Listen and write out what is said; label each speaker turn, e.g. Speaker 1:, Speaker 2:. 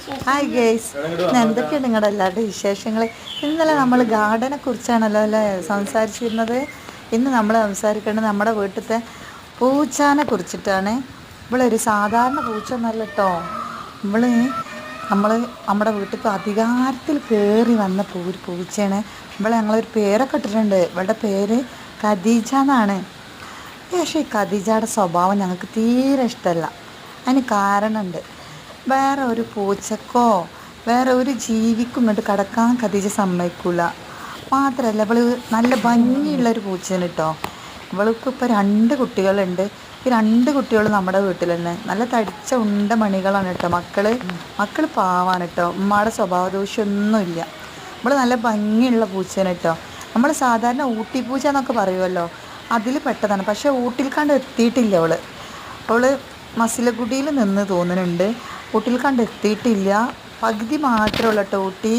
Speaker 1: Hi guys, എന്തൊക്കെയാണ് നിങ്ങളുടെ എല്ലാവരുടെയും വിശേഷങ്ങൾ? ഇന്നലെ നമ്മൾ ഗാർഡനെ കുറിച്ചാണല്ലോ അല്ലേ സംസാരിച്ചിരുന്നത്. ഇന്ന് നമ്മൾ സംസാരിക്കേണ്ടത് നമ്മുടെ വീട്ടിലത്തെ പൂച്ചാനെ കുറിച്ചിട്ടാണ്. ഇവളൊരു സാധാരണ പൂച്ച എന്നല്ല കേട്ടോ. നമ്മൾ നമ്മുടെ വീട്ടിൽ അധികാരത്തിൽ കയറി വന്ന ഒരു പൂച്ചയാണ്. ഇവളെ ഞങ്ങളൊരു പേരൊക്കെ ഇട്ടിട്ടുണ്ട്. ഇവളുടെ പേര് ഖദീജ എന്നാണ്. പക്ഷേ ഈ ഖദീജയുടെ സ്വഭാവം ഞങ്ങൾക്ക് തീരെ ഇഷ്ടമല്ല. അതിന് കാരണമുണ്ട്. വേറെ ഒരു പൂച്ചക്കോ വേറെ ഒരു ജീവിക്കും ഇങ്ങോട്ട് കിടക്കാൻ ഖദീജ സമ്മതിക്കില്ല. മാത്രമല്ല ഇവൾ നല്ല ഭംഗിയുള്ളൊരു പൂച്ചയാണ് കേട്ടോ. ഇവൾക്ക് ഇപ്പോൾ 2 കുട്ടികളുണ്ട്. ഈ 2 കുട്ടികളും നമ്മുടെ വീട്ടിൽ തന്നെ നല്ല തടിച്ച ഉണ്ട മണികളാണ് കേട്ടോ. മക്കൾ പാവാണ് കേട്ടോ. ഉമ്മയുടെ സ്വഭാവ ദോഷമൊന്നുമില്ല. ഇവൾ നല്ല ഭംഗിയുള്ള പൂച്ചയാണ് കേട്ടോ. നമ്മൾ സാധാരണ ഊട്ടി പൂച്ച എന്നൊക്കെ പറയുമല്ലോ, അതിൽ പെട്ടതാണ്. പക്ഷേ ഊട്ടിൽ കണ്ട് എത്തിയിട്ടില്ല അവൾ മസിലഗുഡിയിൽ നിന്ന് തോന്നുന്നുണ്ട്. ഊട്ടിൽ കണ്ട് എത്തിയിട്ടില്ല. പകുതി മാത്രമേ ഉള്ളൂ കേട്ടോ ഊട്ടി.